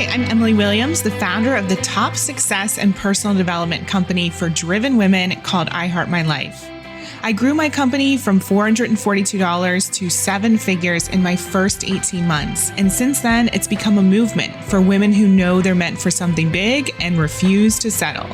Hi, I'm Emily Williams, the founder of the top success and personal development company for driven women called I Heart My Life. I grew my company from $442 to seven figures in my first 18 months. And since then, it's become a movement for women who know they're meant for something big and refuse to settle.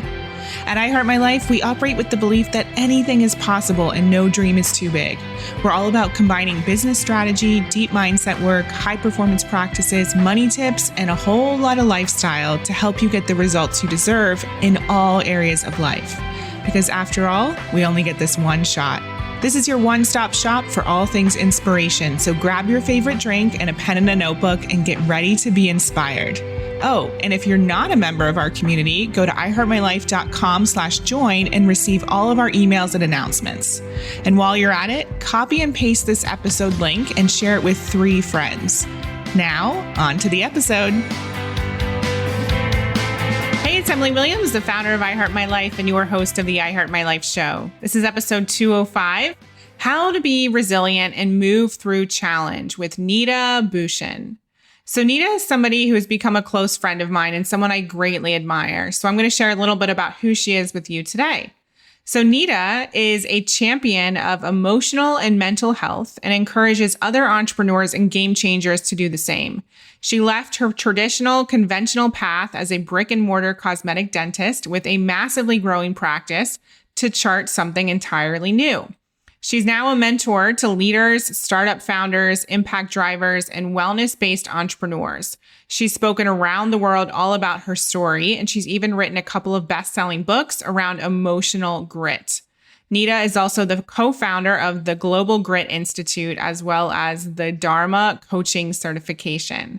At I Heart My Life, we operate with the belief that anything is possible and no dream is too big. We're all about combining business strategy, deep mindset work, high-performance practices, money tips, and a whole lot of lifestyle to help you get the results you deserve in all areas of life. Because after all, we only get this one shot. This is your one-stop shop for all things inspiration, so grab your favorite drink and a pen and a notebook and get ready to be inspired. Oh, and if you're not a member of our community, go to iheartmylife.com/join and receive all of our emails and announcements. And while you're at it, copy and paste this episode link and share it with 3 friends. Now, on to the episode. Hey, it's Emily Williams, the founder of I Heart My Life and your host of the I Heart My Life show. This is episode 205, How to Be Resilient and Move Through Challenge with Neeta Bhushan. So Neeta is somebody who has become a close friend of mine and someone I greatly admire. So I'm going to share a little bit about who she is with you today. So Neeta is a champion of emotional and mental health and encourages other entrepreneurs and game changers to do the same. She left her traditional, conventional path as a brick and mortar cosmetic dentist with a massively growing practice to chart something entirely new. She's now a mentor to leaders, startup founders, impact drivers, and wellness-based entrepreneurs. She's spoken around the world all about her story, and she's even written a couple of best-selling books around emotional grit. Neeta is also the co-founder of the Global Grit Institute, as well as the Dharma Coaching Certification.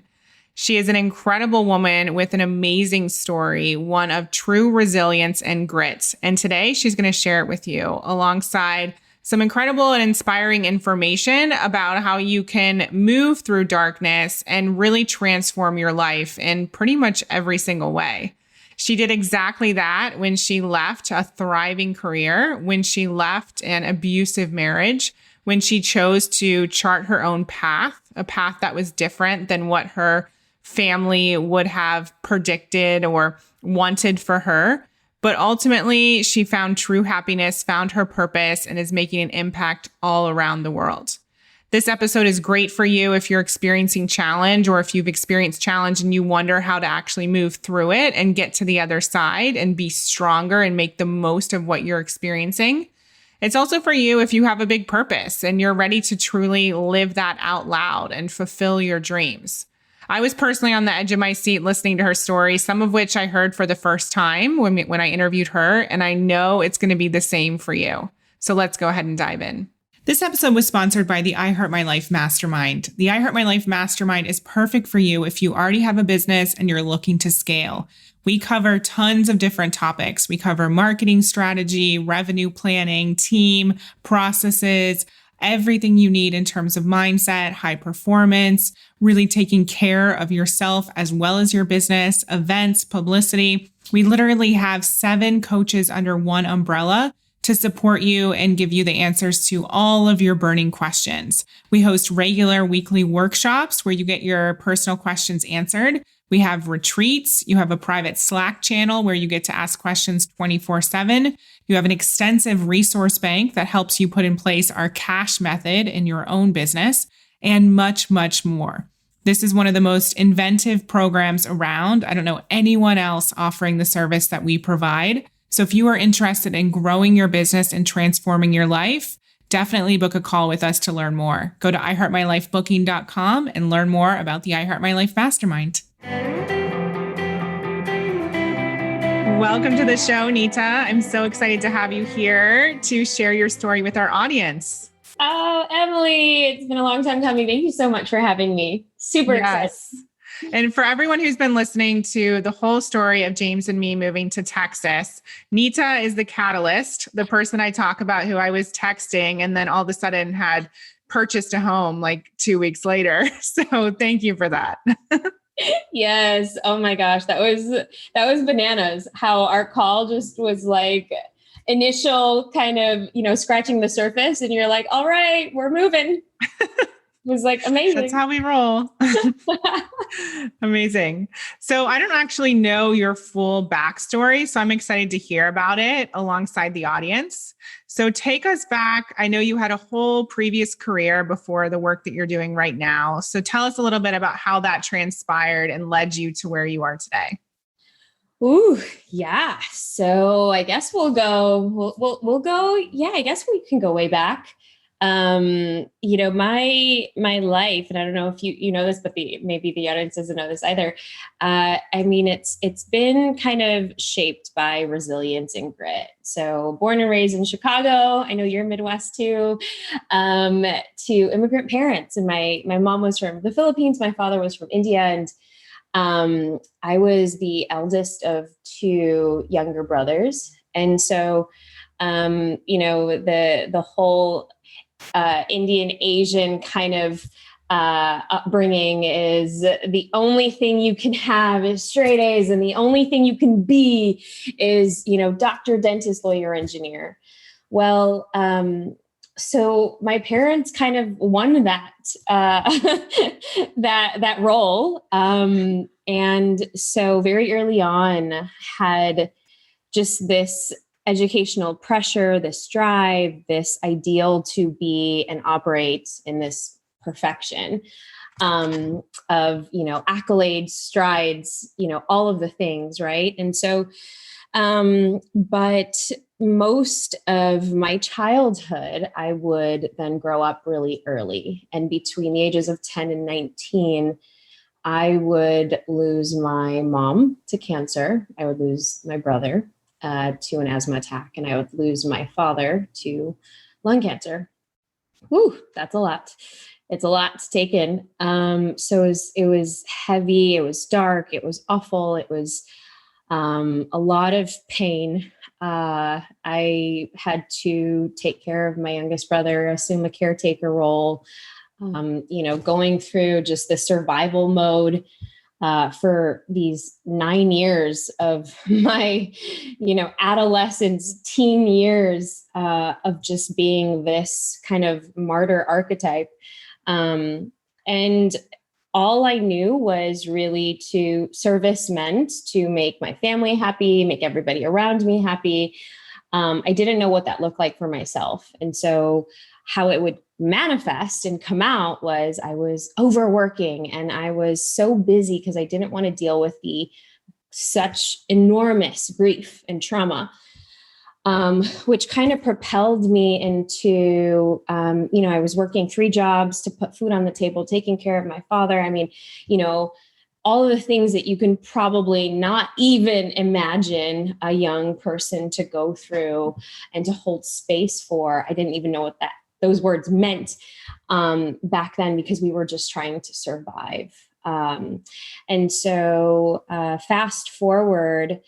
She is an incredible woman with an amazing story, one of true resilience and grit. And today, she's going to share it with you alongside some incredible and inspiring information about how you can move through darkness and really transform your life in pretty much every single way. She did exactly that when she left a thriving career, when she left an abusive marriage, when she chose to chart her own path, a path that was different than what her family would have predicted or wanted for her. But ultimately, she found true happiness, found her purpose, and is making an impact all around the world. This episode is great for you if you're experiencing challenge or if you've experienced challenge and you wonder how to actually move through it and get to the other side and be stronger and make the most of what you're experiencing. It's also for you if you have a big purpose and you're ready to truly live that out loud and fulfill your dreams. I was personally on the edge of my seat listening to her story, some of which I heard for the first time when I interviewed her, and I know it's going to be the same for you. So let's go ahead and dive in. This episode was sponsored by the I Heart My Life Mastermind. The I Heart My Life Mastermind is perfect for you if you already have a business and you're looking to scale. We cover tons of different topics. We cover marketing strategy, revenue planning, team, processes, everything you need in terms of mindset, high performance, really taking care of yourself as well as your business, events, publicity. We literally have 7 coaches under one umbrella to support you and give you the answers to all of your burning questions. We host regular weekly workshops where you get your personal questions answered. We have retreats. You have a private Slack channel where you get to ask questions 24/7. You have an extensive resource bank that helps you put in place our cash method in your own business, and much, much more. This is one of the most inventive programs around. I don't know anyone else offering the service that we provide. So if you are interested in growing your business and transforming your life, definitely book a call with us to learn more. Go to iheartmylifebooking.com and learn more about the I Heart My Life Mastermind. Welcome to the show, Neeta. I'm so excited to have you here to share your story with our audience. Oh, Emily, it's been a long time coming. Thank you so much for having me. Super excited. And for everyone who's been listening to the whole story of James and me moving to Texas, Neeta is the catalyst, the person I talk about who I was texting and then all of a sudden had purchased a home like 2 weeks later. So thank you for that. Yes. Oh my gosh. That was bananas. How our call just was like initial kind of, scratching the surface and you're like, all right, we're moving. was like amazing. That's how we roll. Amazing. So I don't actually know your full backstory, so I'm excited to hear about it alongside the audience. So take us back. I know you had a whole previous career before the work that you're doing right now. So tell us a little bit about how that transpired and led you to where you are today. Ooh, yeah. So I guess we'll go. Yeah, I guess we can go way back. My life, and I don't know if you know this, but maybe the audience doesn't know this either. I mean, it's been kind of shaped by resilience and grit. So born and raised in Chicago, I know you're Midwest too, to immigrant parents. And my mom was from the Philippines, my father was from India, and I was the eldest of two younger brothers. And so, the whole Indian Asian kind of upbringing is the only thing you can have is straight A's, and the only thing you can be is, doctor, dentist, lawyer, engineer. Well, so my parents kind of won that that role, and so very early on had just this educational pressure, this drive, this ideal to be and operate in this perfection of, accolades, strides, all of the things, right? And so, but most of my childhood, I would then grow up really early. And between the ages of 10 and 19, I would lose my mom to cancer. I would lose my brother to an asthma attack, and I would lose my father to lung cancer. Whew, that's a lot. It's a lot to take in. So it was heavy. It was dark. It was awful. It was a lot of pain. I had to take care of my youngest brother, assume a caretaker role, going through just the survival mode for these 9 years of my, adolescence, teen years of just being this kind of martyr archetype. And all I knew was really to service meant to make my family happy, make everybody around me happy. I didn't know what that looked like for myself. And so how it would manifest and come out was I was overworking and I was so busy because I didn't want to deal with such enormous grief and trauma, which kind of propelled me into, I was working 3 jobs to put food on the table, taking care of my father. I mean, all of the things that you can probably not even imagine a young person to go through and to hold space for. I didn't even know what those words meant back then because we were just trying to survive. And so fast forward,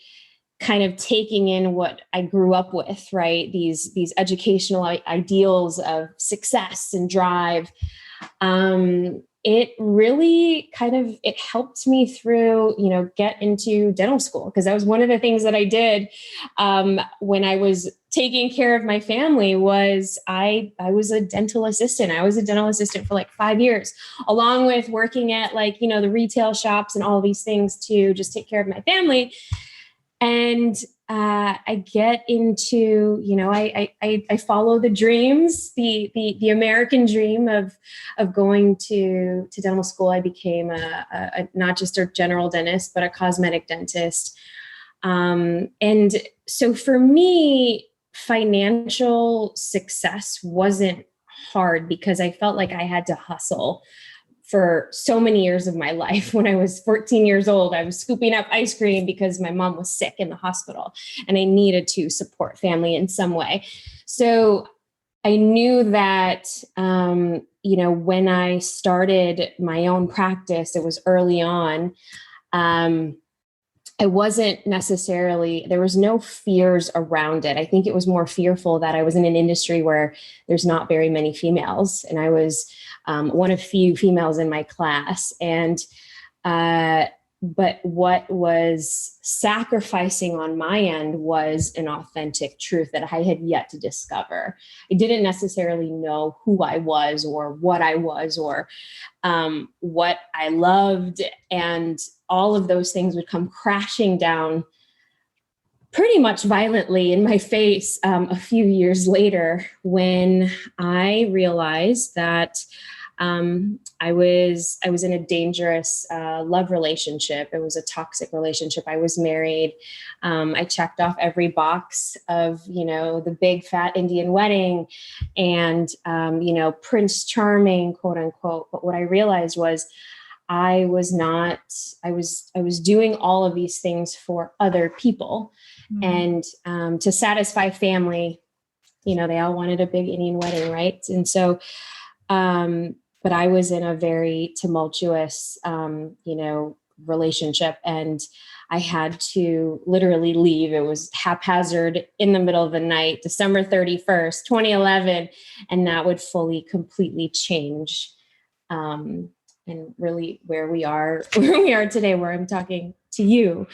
kind of taking in what I grew up with, right? These educational ideals of success and drive. It really it helped me through, get into dental school, because that was one of the things that I did when I was taking care of my family was I was a dental assistant. I was a dental assistant for like 5 years, along with working at the retail shops and all these things to just take care of my family. And I get into, I follow the dreams, the American dream of going to dental school. I became a not just a general dentist, but a cosmetic dentist. And so for me, financial success wasn't hard because I felt like I had to hustle for so many years of my life. When I was 14 years old, I was scooping up ice cream because my mom was sick in the hospital and I needed to support family in some way. So I knew that, when I started my own practice, it was early on. I wasn't necessarily, there was no fears around it. I think it was more fearful that I was in an industry where there's not very many females. And I was one of few females in my class. And But what was sacrificing on my end was an authentic truth that I had yet to discover. I didn't necessarily know who I was or what I was or what I loved. And all of those things would come crashing down pretty much violently in my face a few years later when I realized that I was in a dangerous love relationship. It was a toxic relationship. I was married. I checked off every box of, the big fat Indian wedding and, Prince Charming, quote unquote. But what I realized was I was doing all of these things for other people and to satisfy family. They all wanted a big Indian wedding, right? And so, but I was in a very tumultuous, relationship, and I had to literally leave. It was haphazard in the middle of the night, December 31st, 2011, and that would completely change, and really where we are today, where I'm talking to you.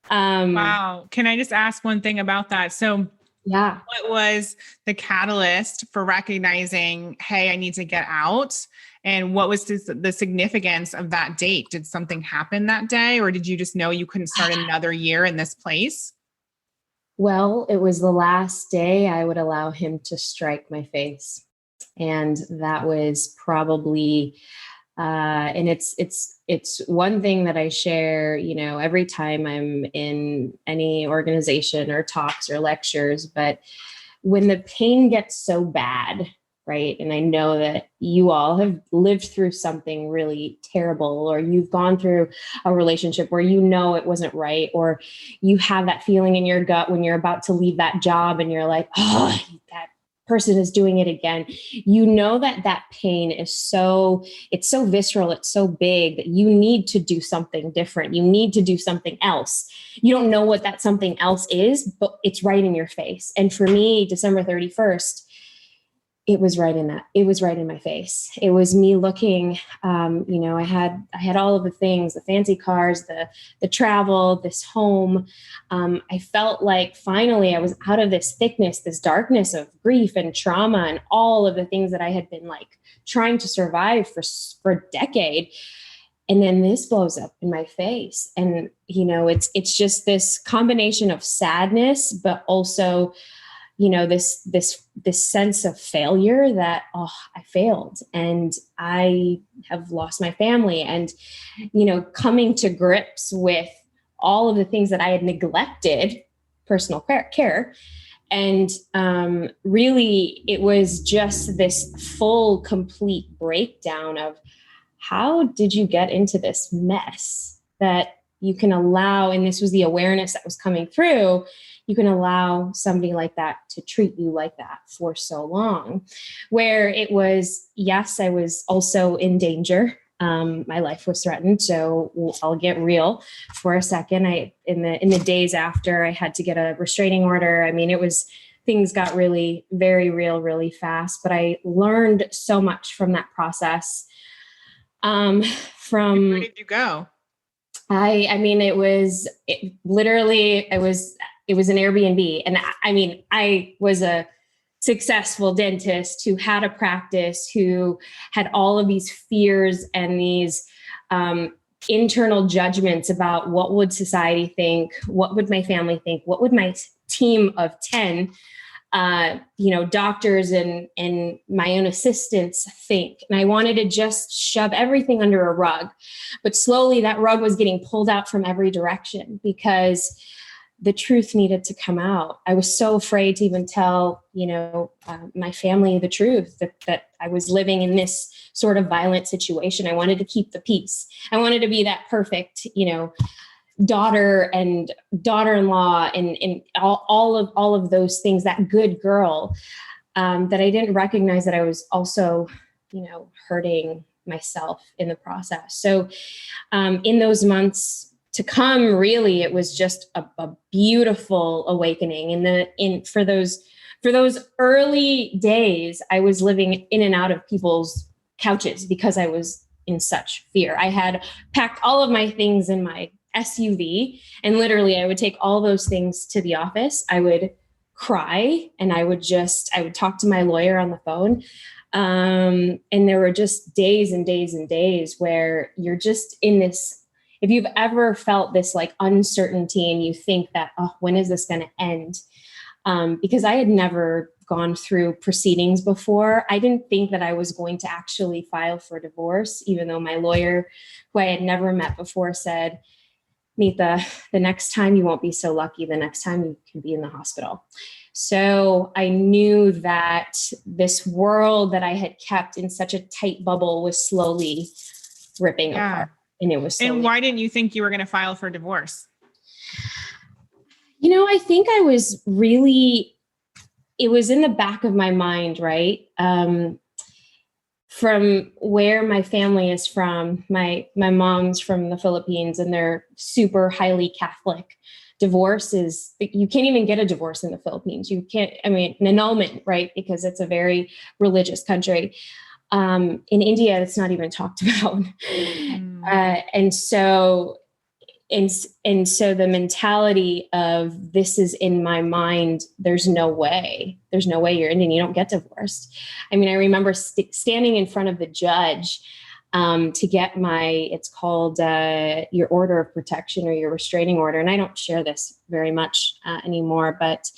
Wow. Can I just ask one thing about that? So yeah. What was the catalyst for recognizing, hey, I need to get out? And what was the significance of that date? Did something happen that day, or did you just know you couldn't start another year in this place? Well, it was the last day I would allow him to strike my face. And that was probably, and it's one thing that I share, every time I'm in any organization or talks or lectures, but when the pain gets so bad, right? And I know that you all have lived through something really terrible, or you've gone through a relationship where it wasn't right, or you have that feeling in your gut when you're about to leave that job and you're like, oh, that person is doing it again. That pain is it's so visceral, it's so big that you need to do something different. You need to do something else. You don't know what that something else is, but it's right in your face. And for me, December 31st, it was right in my face. It was me looking, I had all of the things, the fancy cars, the travel, this home. I felt like finally I was out of this thickness, this darkness of grief and trauma and all of the things that I had been like trying to survive for a decade. And then this blows up in my face. And, it's just this combination of sadness, but also this sense of failure that, I failed and I have lost my family, and, coming to grips with all of the things that I had neglected, personal care. And really, it was just this full, complete breakdown of how did you get into this mess that you can allow, and this was the awareness that was coming through, you can allow somebody like that to treat you like that for so long, where it was, yes, I was also in danger. My life was threatened. So I'll get real for a second. In the days after, I had to get a restraining order. I mean, things got really very real, really fast, but I learned so much from that process. Where did you go? It was an Airbnb. And I was a successful dentist who had a practice, who had all of these fears and these internal judgments about what would society think, what would my family think, what would my team of 10 doctors and my own assistants think. And I wanted to just shove everything under a rug. But slowly that rug was getting pulled out from every direction because the truth needed to come out. I was so afraid to even tell, my family the truth that I was living in this sort of violent situation. I wanted to keep the peace. I wanted to be that perfect, daughter and daughter-in-law and all of those things, that good girl, that I didn't recognize that I was also, hurting myself in the process. So in those months to come, really, it was just a beautiful awakening. For those early days, I was living in and out of people's couches because I was in such fear. I had packed all of my things in my SUV, and literally I would take all those things to the office. I would cry, and I would talk to my lawyer on the phone. And there were just days and days and days where you're just in this, if you've ever felt this like uncertainty and you think that, oh, when is this going to end? Because I had never gone through proceedings before. I didn't think that I was going to actually file for divorce, even though my lawyer, who I had never met before, said, Neeta, the next time you won't be so lucky. The next time you can be in the hospital. So I knew that this world that I had kept in such a tight bubble was slowly ripping apart. And it was slowly. And why didn't you think you were going to file for divorce? You know, I think I was really, it was in the back of my mind, right? From where my family is from, my mom's from the Philippines, and they're super highly Catholic. Divorce is, you can't even get a divorce in the Philippines. You can't, I mean, an annulment, right? Because it's a very religious country. In India, it's not even talked about. And so the mentality of this is in my mind, there's no way you're Indian, you don't get divorced. I mean, I remember standing in front of the judge to get it's called your order of protection or your restraining order. And I don't share this very much anymore, but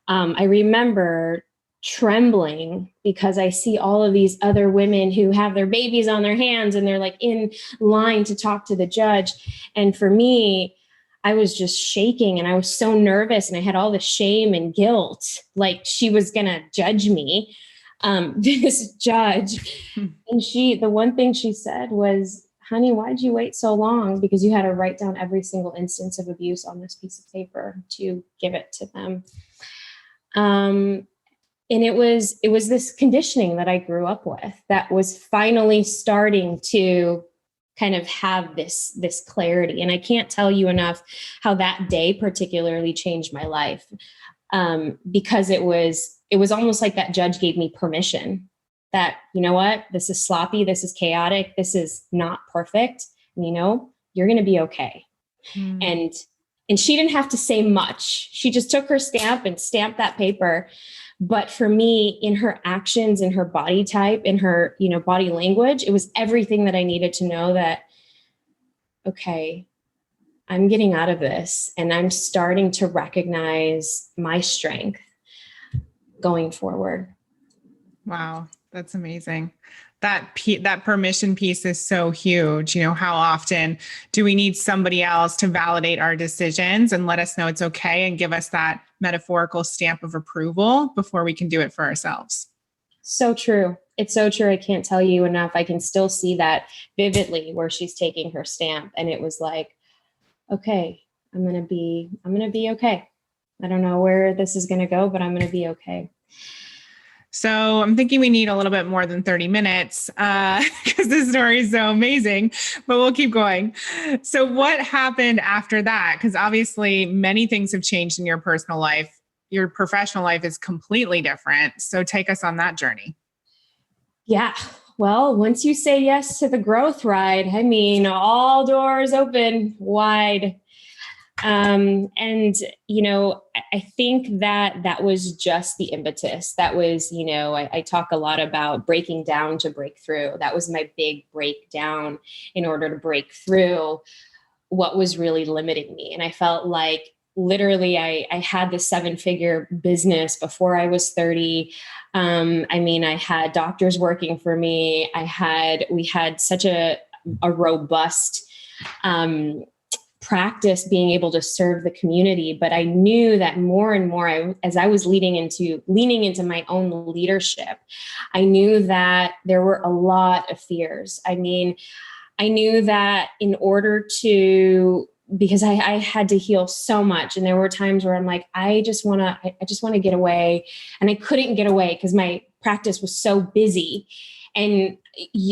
I remember trembling because I see all of these other women who have their babies on their hands and they're like in line to talk to the judge. And for me, I was just shaking and I was so nervous and I had all the shame and guilt, like she was going to judge me, this judge. And the one thing she said was, honey, why'd you wait so long? Because you had to write down every single instance of abuse on this piece of paper to give it to them. And it was this conditioning that I grew up with that was finally starting to kind of have this clarity. And I can't tell you enough how that day particularly changed my life, because it was almost like that judge gave me permission that, you know what, this is sloppy, this is chaotic, this is not perfect, and you're going to be okay. And she didn't have to say much. She just took her stamp and stamped that paper. But for me, in her actions, in her body type, in her, body language, it was everything that I needed to know that, okay, I'm getting out of this and I'm starting to recognize my strength going forward. Wow. That's amazing. That permission piece is so huge. How often do we need somebody else to validate our decisions and let us know it's okay and give us that metaphorical stamp of approval before we can do it for ourselves? So true. It's so true. I can't tell you enough. I can still see that vividly where she's taking her stamp. And it was like, okay, I'm going to be okay. I don't know where this is going to go, but I'm going to be okay. So I'm thinking we need a little bit more than 30 minutes because this story is so amazing, but we'll keep going. So what happened after that? Because obviously many things have changed in your personal life. Your professional life is completely different. So take us on that journey. Yeah. Well, once you say yes to the growth ride, I mean, all doors open wide. I think that was just the impetus. That was, I talk a lot about breaking down to break through. That was my big breakdown in order to break through what was really limiting me. And I felt like literally I had this 7-figure business before I was 30. I had doctors working for me. We had such a robust, practice being able to serve the community. But I knew that more and more, as I was leaning into my own leadership, I knew that there were a lot of fears. I mean, I knew that in order to, because I had to heal so much. And there were times where I'm like, I just want to get away. And I couldn't get away because my practice was so busy. And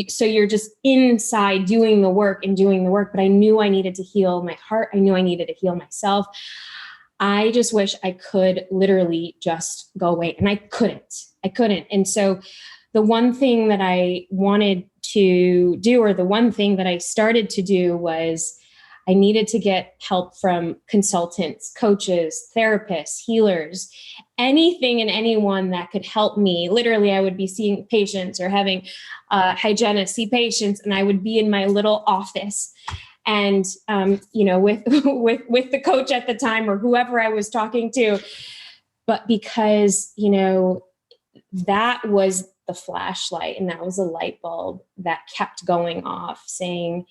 so you're just inside doing the work. But I knew I needed to heal my heart. I knew I needed to heal myself. I just wish I could literally just go away, and I couldn't. And so the one thing that I wanted to do, or the one thing that I started to do, was I needed to get help from consultants, coaches, therapists, healers, anything and anyone that could help me. Literally, I would be seeing patients or having hygienists see patients, and I would be in my little office. And, with the coach at the time or whoever I was talking to. But because, that was the flashlight, and that was a light bulb that kept going off, saying,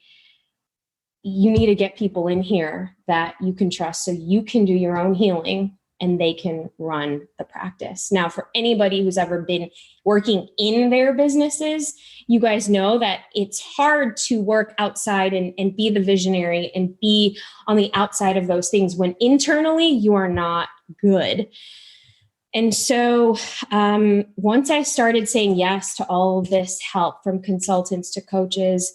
you need to get people in here that you can trust so you can do your own healing and they can run the practice. Now, for anybody who's ever been working in their businesses, you guys know that it's hard to work outside and be the visionary and be on the outside of those things when internally you are not good. And so once I started saying yes to all of this help from consultants to coaches,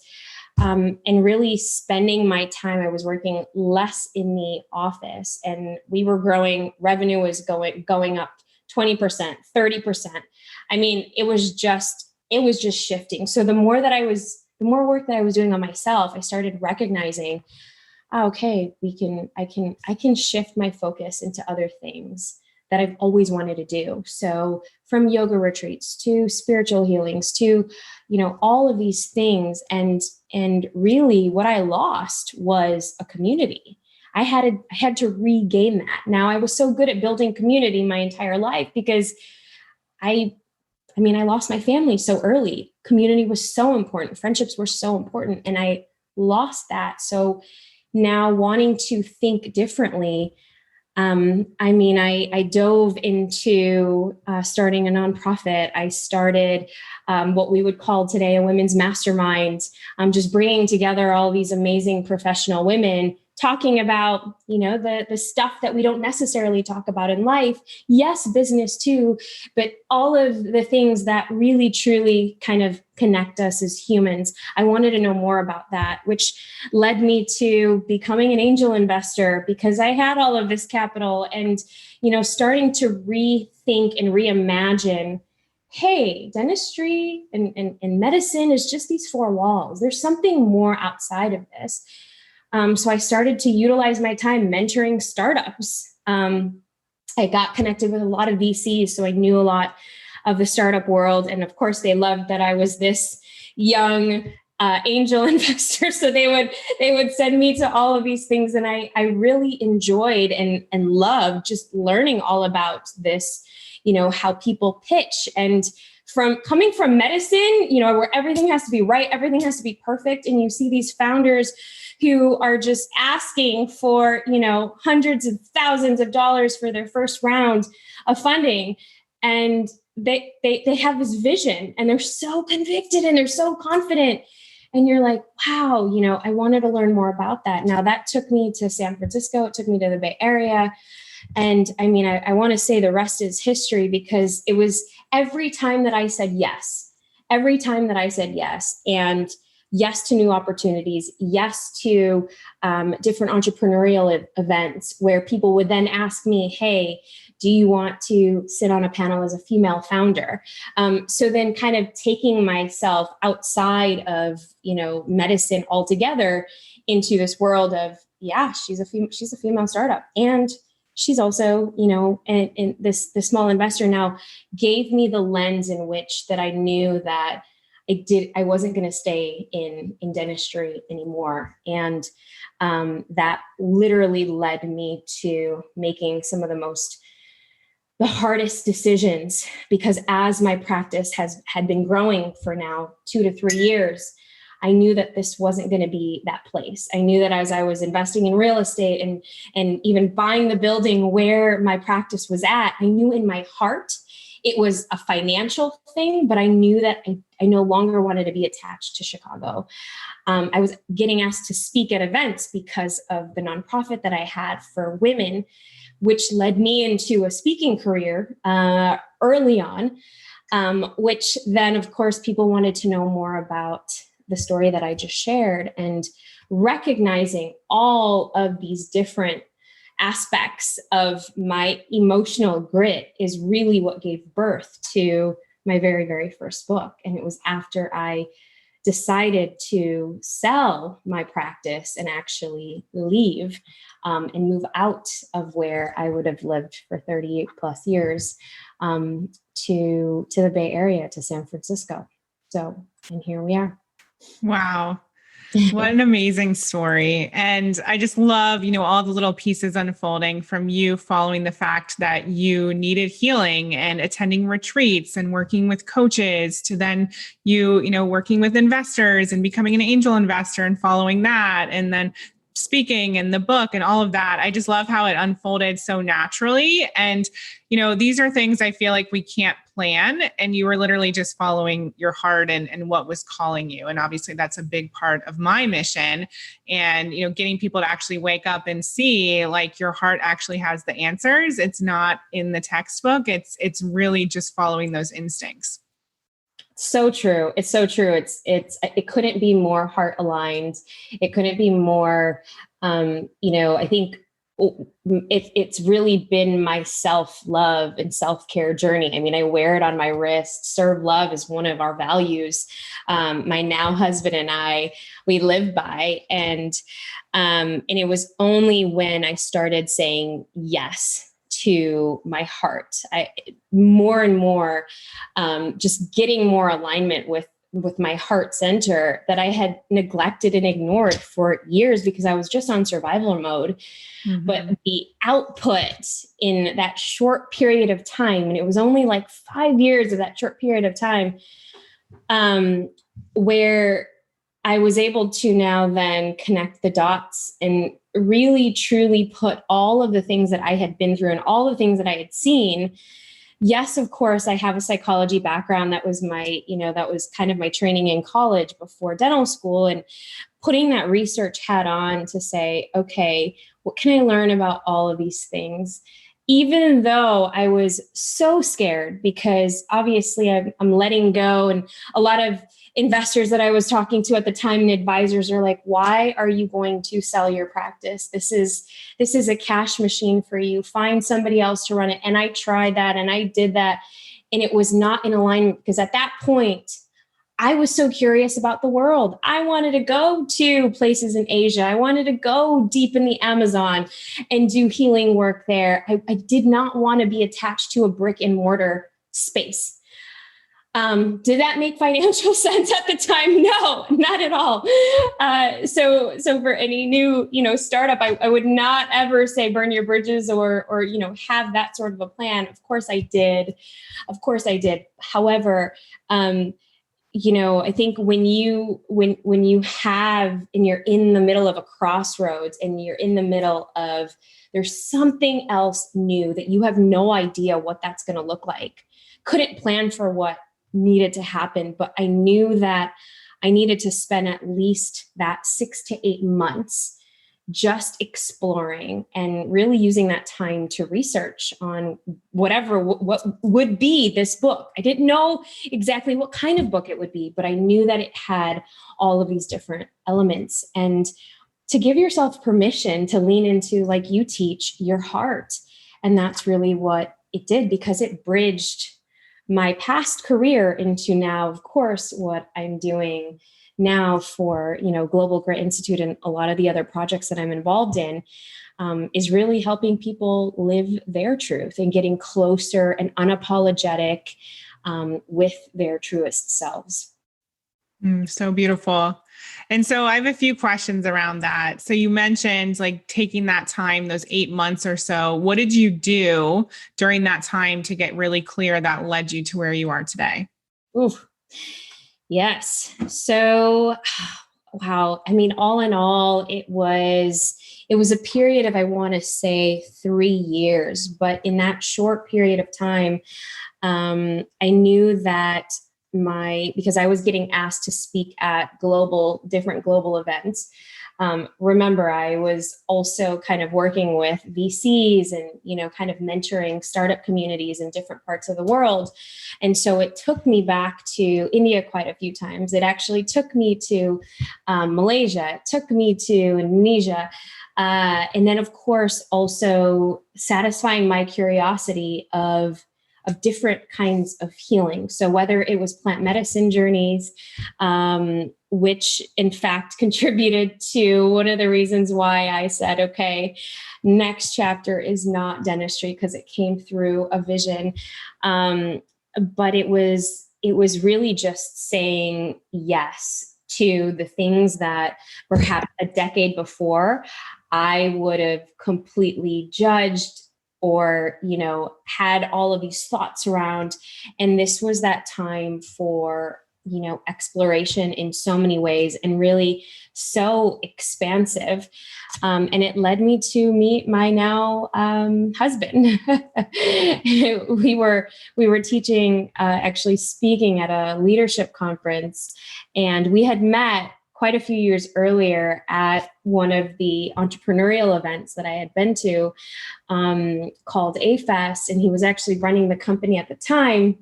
and really spending my time, I was working less in the office, and we were growing. Revenue was going up 20%, 30%. I mean, it was just shifting. So the more work that I was doing on myself, I started recognizing, okay, I can shift my focus into other things that I've always wanted to do. So from yoga retreats to spiritual healings to, all of these things. And really what I lost was a community. I had to regain that. Now, I was so good at building community my entire life because I lost my family so early. Community was so important. Friendships were so important. And I lost that. So now wanting to think differently, I dove into starting a nonprofit. I started what we would call today a women's mastermind. Just bringing together all these amazing professional women, talking about, the stuff that we don't necessarily talk about in life. Yes, business too, but all of the things that really, truly kind of connect us as humans. I wanted to know more about that, which led me to becoming an angel investor because I had all of this capital and, starting to rethink and reimagine, hey, dentistry and medicine is just these four walls. There's something more outside of this. So I started to utilize my time mentoring startups. I got connected with a lot of VCs, so I knew a lot of the startup world. And of course, they loved that I was this young angel investor. So they would send me to all of these things. And I really enjoyed and loved just learning all about this, how people pitch. And coming from medicine, where everything has to be right, everything has to be perfect. And you see these founders who are just asking for, hundreds of thousands of dollars for their first round of funding. And they have this vision and they're so convicted and they're so confident. And you're like, wow, I wanted to learn more about that. Now that took me to San Francisco. It took me to the Bay Area. And I want to say the rest is history because it was every time that I said yes, and yes to new opportunities, yes to different entrepreneurial events where people would then ask me, hey, do you want to sit on a panel as a female founder? So then kind of taking myself outside of, medicine altogether into this world of, yeah, she's a female startup. And she's also, and this small investor now gave me the lens in which that I knew that I wasn't going to stay in dentistry anymore. And that literally led me to making some of the hardest decisions, because as my practice had been growing for now 2 to 3 years, I knew that this wasn't going to be that place. I knew that as I was investing in real estate and even buying the building where my practice was at, I knew in my heart it was a financial thing, but I knew that I no longer wanted to be attached to Chicago. I was getting asked to speak at events because of the nonprofit that I had for women, which led me into a speaking career early on, which then, of course, people wanted to know more about the story that I just shared, and recognizing all of these different aspects of my emotional grit is really what gave birth to my very, very first book. And it was after I decided to sell my practice and actually leave and move out of where I would have lived for 38 plus years to the Bay Area, to San Francisco. So, and here we are. Wow. What an amazing story. And I just love, all the little pieces unfolding from you following the fact that you needed healing and attending retreats and working with coaches to then you working with investors and becoming an angel investor and following that. And then speaking and the book and all of that. I just love how it unfolded so naturally. And, these are things I feel like we can't plan. And you were literally just following your heart and what was calling you. And obviously that's a big part of my mission. And, getting people to actually wake up and see like your heart actually has the answers. It's not in the textbook. It's really just following those instincts. So true. It's so true. It couldn't be more heart aligned. It couldn't be more, I think it's really been my self-love and self-care journey. I mean, I wear it on my wrist. Serve love is one of our values. My now husband and I, we live by, and it was only when I started saying yes to my heart, more and more, just getting more alignment with my heart center that I had neglected and ignored for years because I was just on survival mode. Mm-hmm. But the output in that short period of time, and it was only like 5 years of that short period of time, where I was able to now then connect the dots and really, truly put all of the things that I had been through and all the things that I had seen. Yes, of course, I have a psychology background. That was that was kind of my training in college before dental school, and putting that research hat on to say, okay, what can I learn about all of these things? Even though I was so scared, because obviously I'm letting go, and a lot of investors that I was talking to at the time and advisors are like, why are you going to sell your practice? This is a cash machine for you. Find somebody else to run it. And I tried that and I did that. And it was not in alignment, because at that point, I was so curious about the world. I wanted to go to places in Asia. I wanted to go deep in the Amazon and do healing work there. I did not want to be attached to a brick and mortar space. Did that make financial sense at the time? No, not at all. So for any new, startup, I would not ever say burn your bridges or have that sort of a plan. Of course I did. However, I think when you have, and you're in the middle of a crossroads and you're in the middle of, there's something else new that you have no idea what that's going to look like. Couldn't plan for what needed to happen, but I knew that I needed to spend at least that 6 to 8 months just exploring and really using that time to research on what would be this book. I didn't know exactly what kind of book it would be, but I knew that it had all of these different elements, and to give yourself permission to lean into, like you teach, your heart. And that's really what it did, because it bridged my past career into now, of course, what I'm doing now for, Global Grit Institute and a lot of the other projects that I'm involved in, is really helping people live their truth and getting closer and unapologetic with their truest selves. So beautiful. And so I have a few questions around that. So you mentioned like taking that time, those 8 months or so. What did you do during that time to get really clear that led you to where you are today? Oof. Yes. So, wow. I mean, all in all, it was a period of, I want to say 3 years, but in that short period of time, I knew that because I was getting asked to speak at different global events. Remember, I was also kind of working with VCs and, kind of mentoring startup communities in different parts of the world. And so it took me back to India quite a few times. It actually took me to Malaysia. It took me to Indonesia. And then, of course, also satisfying my curiosity of, different kinds of healing. So whether it was plant medicine journeys, which in fact contributed to one of the reasons why I said, okay, next chapter is not dentistry, because it came through a vision. But it was really just saying yes to the things that perhaps a decade before I would have completely judged or, had all of these thoughts around. And this was that time for, exploration in so many ways, and really so expansive. And it led me to meet my now husband. we were teaching, actually speaking at a leadership conference, and we had met quite a few years earlier at one of the entrepreneurial events that I had been to, called A-Fest, and he was actually running the company at the time.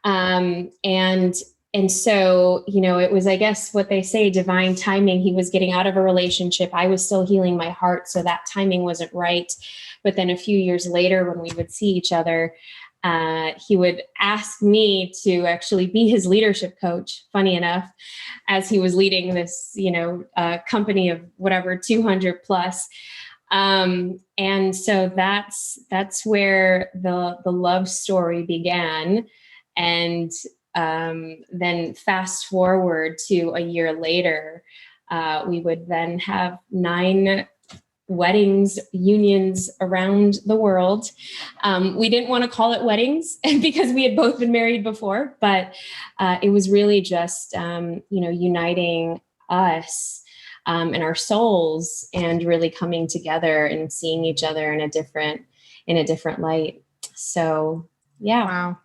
And so, it was, I guess, what they say, divine timing. He was getting out of a relationship. I was still healing my heart. So that timing wasn't right. But then a few years later, when we would see each other, he would ask me to actually be his leadership coach, funny enough, as he was leading this, company of whatever, 200 plus. And so that's where the love story began. And then fast forward to a year later, we would then have 9 weddings, unions around the world. We didn't want to call it weddings because we had both been married before, but it was really just, uniting us and our souls, and really coming together and seeing each other in a different light. So, yeah. Wow.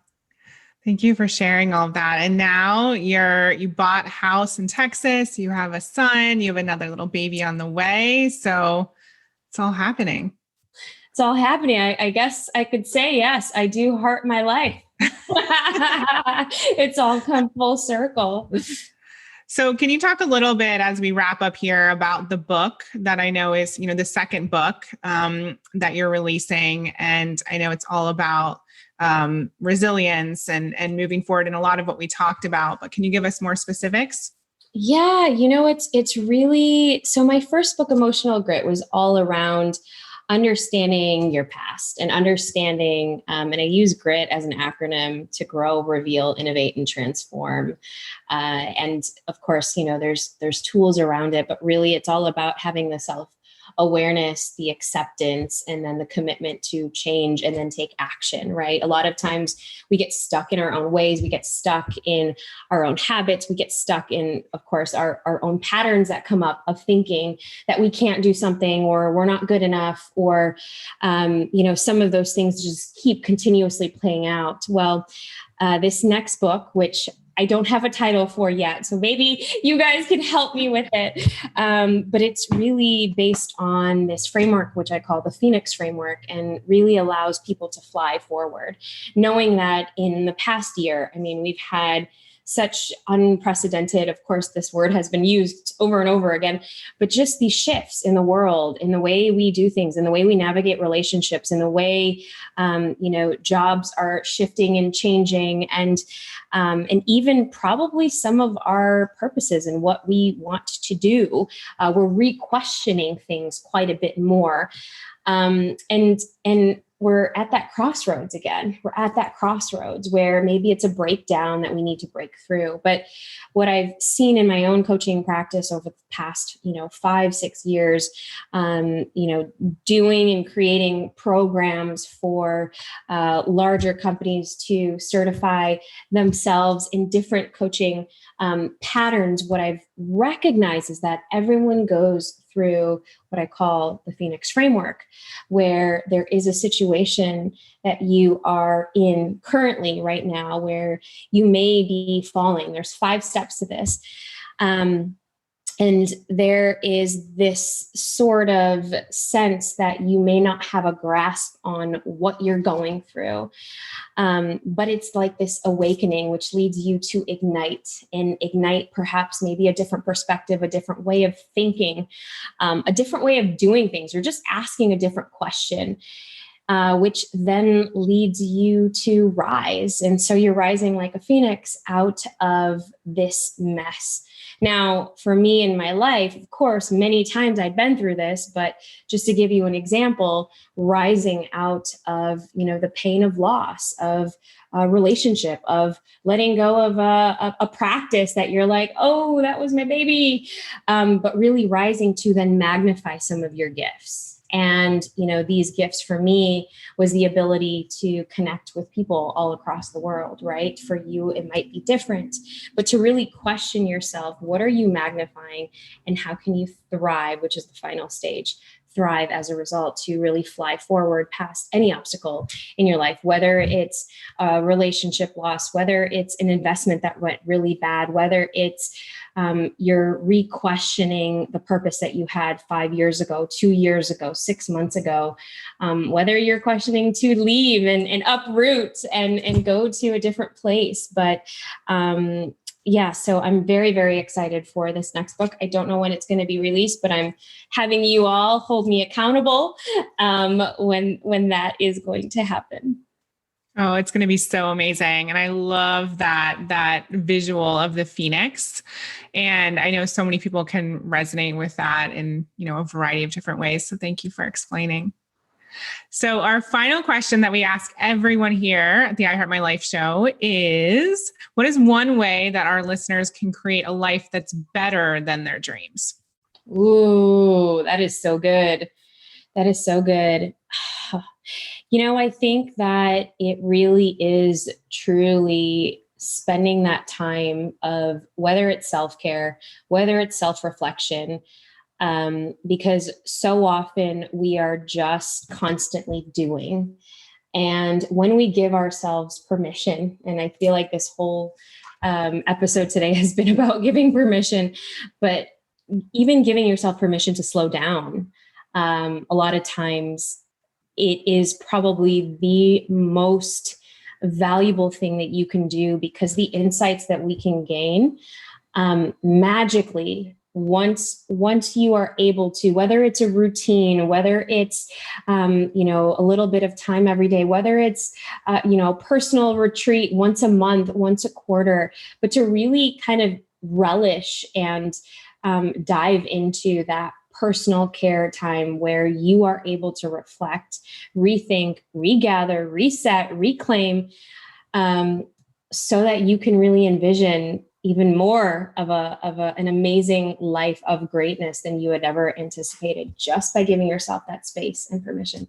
Thank you for sharing all of that. And now you bought a house in Texas, you have a son, you have another little baby on the way. So it's all happening. It's all happening. I guess I could say, yes, I do heart my life. It's all come full circle. So can you talk a little bit as we wrap up here about the book that I know is, the second book that you're releasing? And I know it's all about resilience and moving forward in a lot of what we talked about, but can you give us more specifics? Yeah, it's really, so my first book, Emotional Grit, was all around understanding your past and understanding, and I use GRIT as an acronym to grow, reveal, innovate, and transform. And of course, there's tools around it, but really it's all about having the self-awareness, the acceptance, and then the commitment to change and then take action, right? A lot of times we get stuck in our own ways. We get stuck in our own habits. We get stuck in, of course, our own patterns that come up of thinking that we can't do something, or we're not good enough, or, some of those things just keep continuously playing out. Well, this next book, which I don't have a title for yet, so maybe you guys can help me with it. But it's really based on this framework, which I call the Phoenix framework, and really allows people to fly forward, knowing that in the past year, we've had such unprecedented, of course, this word has been used over and over again, but just these shifts in the world, in the way we do things, in the way we navigate relationships, in the way, jobs are shifting and changing, and even probably some of our purposes and what we want to do. We're re-questioning things quite a bit more. And we're at that crossroads again. We're at that crossroads where maybe it's a breakdown that we need to break through. But what I've seen in my own coaching practice over the past, 5-6 years, doing and creating programs for larger companies to certify themselves in different coaching patterns, what I've recognized is that everyone goes through what I call the Phoenix framework, where there is a situation that you are in currently right now where you may be falling. There's 5 steps to this. And there is this sort of sense that you may not have a grasp on what you're going through. But it's like this awakening, which leads you to ignite perhaps maybe a different perspective, a different way of thinking, a different way of doing things, or just asking a different question. which then leads you to rise. And so you're rising like a phoenix out of this mess. Now, for me in my life, of course, many times I'd been through this, but just to give you an example, rising out of, the pain of loss, of a relationship, of letting go of a practice that you're like, oh, that was my baby, but really rising to then magnify some of your gifts. And, these gifts for me was the ability to connect with people all across the world, right? For you, it might be different, but to really question yourself, what are you magnifying and how can you thrive, which is the final stage, thrive as a result to really fly forward past any obstacle in your life, whether it's a relationship loss, whether it's an investment that went really bad, whether it's you're re-questioning the purpose that you had 5 years ago, 2 years ago, 6 months ago, whether you're questioning to leave and uproot and go to a different place. But so I'm very, very excited for this next book. I don't know when it's going to be released, but I'm having you all hold me accountable when that is going to happen. Oh, it's going to be so amazing. And I love that visual of the Phoenix. And I know so many people can resonate with that in, a variety of different ways. So thank you for explaining. So our final question that we ask everyone here at the I Heart My Life show is, what is one way that our listeners can create a life that's better than their dreams? Ooh, that is so good. That is so good. I think that it really is truly spending that time of whether it's self-care, whether it's self-reflection, because so often we are just constantly doing. And when we give ourselves permission, and I feel like this whole episode today has been about giving permission, but even giving yourself permission to slow down, a lot of times it is probably the most valuable thing that you can do, because the insights that we can gain magically, once you are able to, whether it's a routine, whether it's, a little bit of time every day, whether it's, personal retreat once a month, once a quarter, but to really kind of relish and dive into that personal care time where you are able to reflect, rethink, regather, reset, reclaim, so that you can really envision even more of an amazing life of greatness than you had ever anticipated, just by giving yourself that space and permission.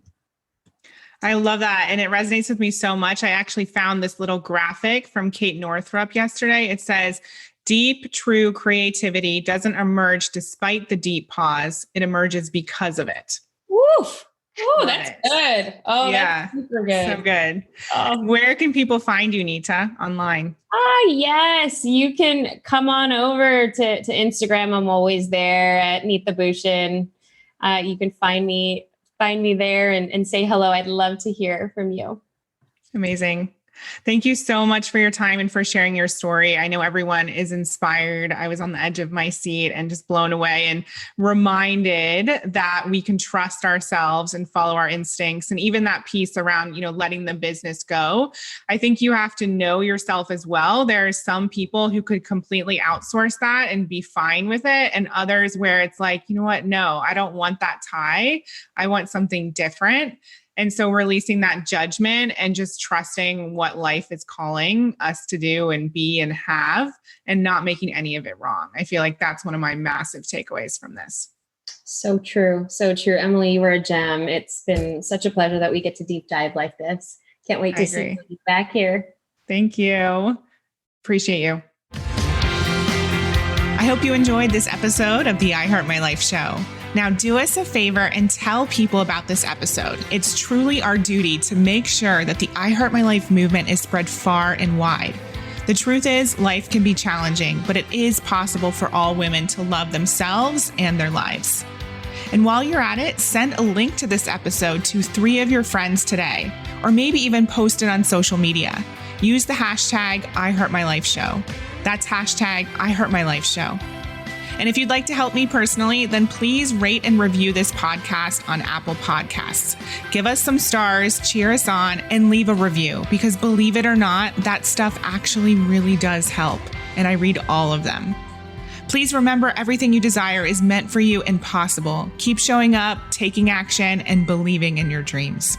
I love that. And it resonates with me so much. I actually found this little graphic from Kate Northrup yesterday. It says, deep, true creativity doesn't emerge despite the deep pause. It emerges because of it. Woof. Oh, that's good. Oh, yeah. That's super good. So good. Where can people find you, Neeta, online? Yes. You can come on over to Instagram. I'm always there at Neeta Bhushan. You can find me there and say hello. I'd love to hear from you. Amazing. Thank you so much for your time and for sharing your story. I know everyone is inspired. I was on the edge of my seat and just blown away and reminded that we can trust ourselves and follow our instincts. And even that piece around, letting the business go. I think you have to know yourself as well. There are some people who could completely outsource that and be fine with it. And others where it's like, you know what? No, I don't want that tie. I want something different. And so releasing that judgment and just trusting what life is calling us to do and be and have, and not making any of it wrong. I feel like that's one of my massive takeaways from this. So true. So true. Emily, you were a gem. It's been such a pleasure that we get to deep dive like this. Can't wait to see you back here. Thank you. Appreciate you. I hope you enjoyed this episode of the I Heart My Life show. Now, do us a favor and tell people about this episode. It's truly our duty to make sure that the I Heart My Life movement is spread far and wide. The truth is, life can be challenging, but it is possible for all women to love themselves and their lives. And while you're at it, send a link to this episode to 3 of your friends today, or maybe even post it on social media. Use the hashtag I Heart My Life Show. That's hashtag I Heart My Life Show. And if you'd like to help me personally, then please rate and review this podcast on Apple Podcasts. Give us some stars, cheer us on, and leave a review, because believe it or not, that stuff actually really does help. And I read all of them. Please remember, everything you desire is meant for you and possible. Keep showing up, taking action, and believing in your dreams.